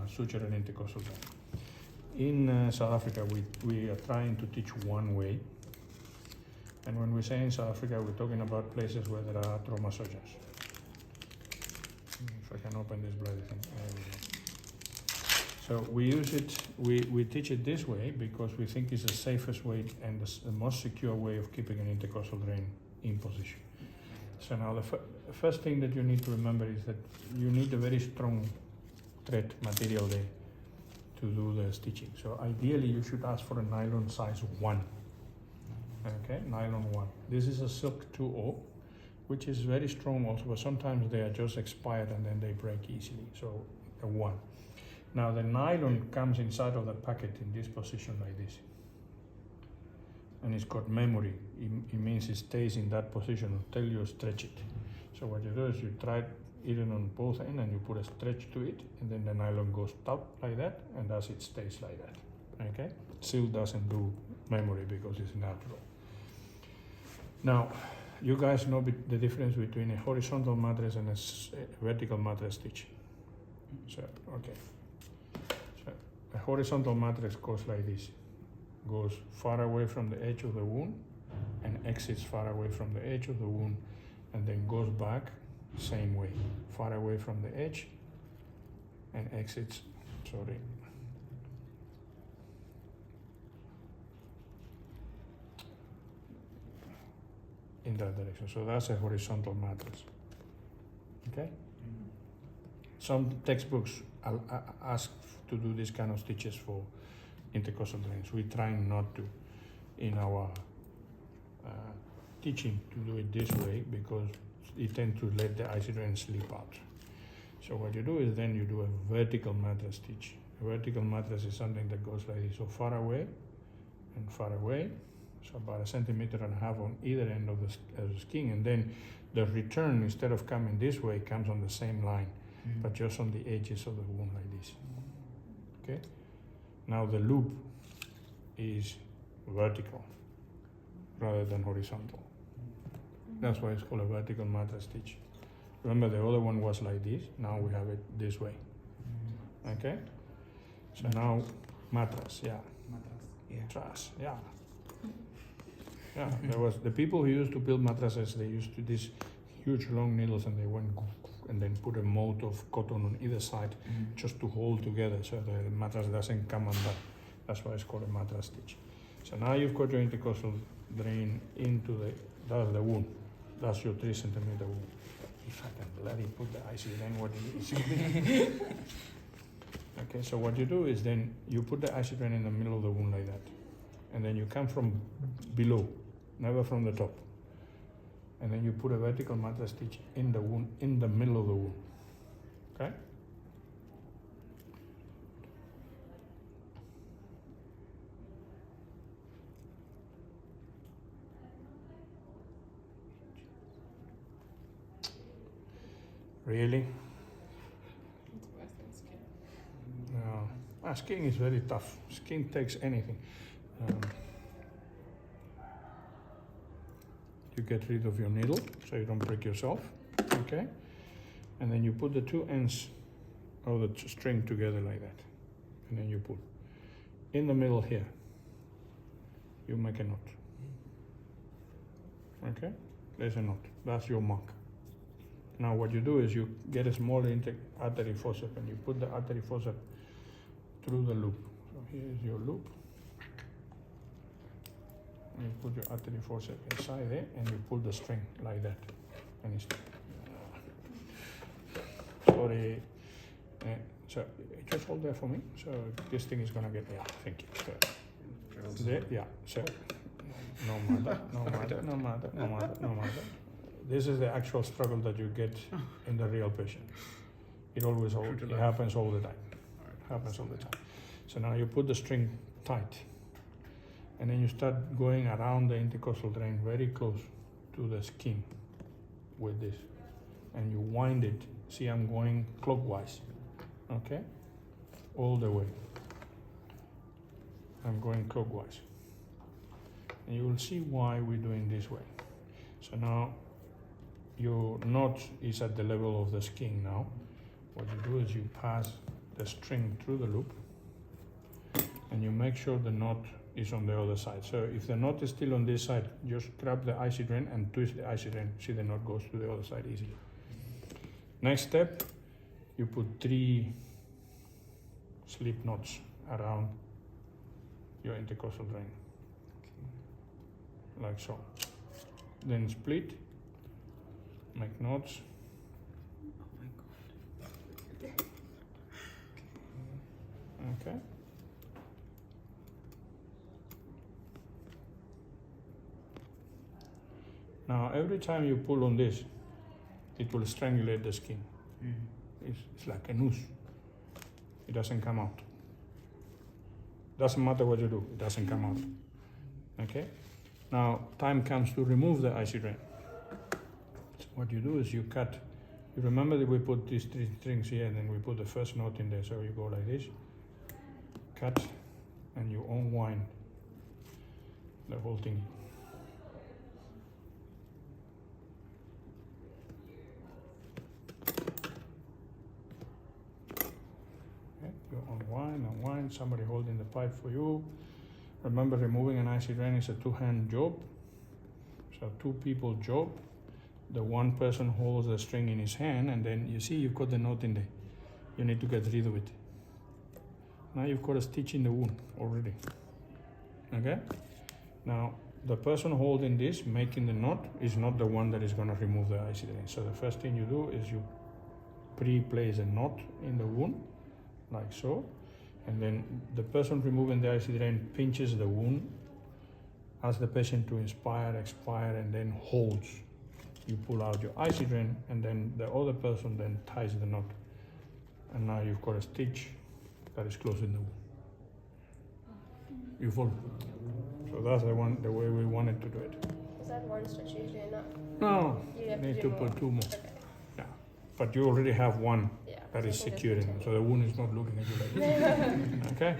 suture an intercostal drain. In South Africa, we are trying to teach one way. And when we say in South Africa, we're talking about places where there are trauma surgeons. If I can open this bloody thing. There we go. So we use it, we teach it this way because we think it's the safest way and the most secure way of keeping an intercostal drain in position. So now the first thing that you need to remember is that you need a very strong thread material there to do the stitching. So ideally you should ask for a nylon size 1. Okay, nylon 1. This is a silk 2O, which is very strong also, but sometimes they are just expired and then they break easily. So a 1. Now the nylon comes inside of the packet in this position like this. And it's got memory. It means it stays in that position until you stretch it. So what you do is you try it on both ends and you put a stretch to it, and then the nylon goes up like that, and thus it stays like that. Okay? Silk doesn't do memory because it's natural. Now, you guys know the difference between a horizontal mattress and a vertical mattress stitch. So, okay. So, a horizontal mattress goes like this. Goes far away from the edge of the wound and exits far away from the edge of the wound and then goes back same way. Far away from the edge and exits, in that direction. So that's a horizontal mattress. Okay? Some textbooks ask to do this kind of stitches for intercostal drains. We're trying not to in our teaching to do it this way because it tends to let the IC drain slip out. So what you do is then you do a vertical mattress stitch. A vertical mattress is something that goes like this, so far away and far away, so about 1.5 centimeters on either end of the skin, and then the return, instead of coming this way, comes on the same line, but just on the edges of the wound like this. Okay? Now the loop is vertical rather than horizontal. That's why it's called a vertical mattress stitch. Remember the other one was like this, now we have it this way. Okay? So now mattress, yeah. Mattress, yeah. Yeah, there was the people who used to build mattresses, they used to these huge long needles and they went and then put a mold of cotton on either side just to hold together so the mattress doesn't come undone. That's why it's called a mattress stitch. So now you've got your intercostal drain into that's the wound. That's your 3 centimeter wound. If I can bloody put the IC drain what it is. Okay, so what you do is then you put the IC drain in the middle of the wound like that. And then you come from below, never from the top. And then you put a vertical mattress stitch in the wound, in the middle of the wound. Okay? Really? It's worse than skin. No. Skin is very tough. Skin takes anything. You get rid of your needle so you don't break yourself. Okay? And then you put the two ends of the string together like that. And then you put in the middle here. You make a knot. Okay? There's a knot. That's your mark. Now what you do is you get a small artery forceps and you put the artery forceps through the loop. So here is your loop. And you put your artery forceps inside there and you pull the string like that. And it's sorry. So just hold there for me. So this thing is gonna get thank you. So, there, yeah, so no matter. This is the actual struggle that you get in the real patient. It happens all the time. So now you put the string tight. And then you start going around the intercostal drain very close to the skin with this. And you wind it. See, I'm going clockwise. Okay? All the way. I'm going clockwise. And you will see why we're doing this way. So now your knot is at the level of the skin now. What you do is you pass the string through the loop, and you make sure the knot is on the other side. So if the knot is still on this side, just grab the IC drain and twist the IC drain. See, the knot goes to the other side easily. Next step, you put 3 slip knots around your intercostal drain, like so. Then split, make knots. Okay. Now every time you pull on this, it will strangulate the skin. It's like a noose. It doesn't come out. Doesn't matter what you do, it doesn't come out. Okay? Now time comes to remove the IC drain. So what you do is you cut. You remember that we put these 3 strings here and then we put the first knot in there. So you go like this, cut, and you unwind the whole thing. You unwind, somebody holding the pipe for you. Remember, removing an IC drain is a 2-hand job. So 2 people job. The one person holds the string in his hand, and then you see you've got the knot in there. You need to get rid of it. Now you've got a stitch in the wound already. Okay? Now the person holding this, making the knot, is not the one that is going to remove the IC drain. So the first thing you do is you pre-place a knot in the wound, like so, and then the person removing the IC drain pinches the wound, asks the patient to inspire, expire, and then holds. You pull out your IC drain, and then the other person then ties the knot. And now you've got a stitch that is closing the wound. You follow? So that's the way we wanted to do it. Is that one stitch usually enough? No, You have need to to do more. put 2 more. Okay. Yeah, but you already have one Yeah. that is so I can just securing, continue. so the wound is not looking at you like this. Okay?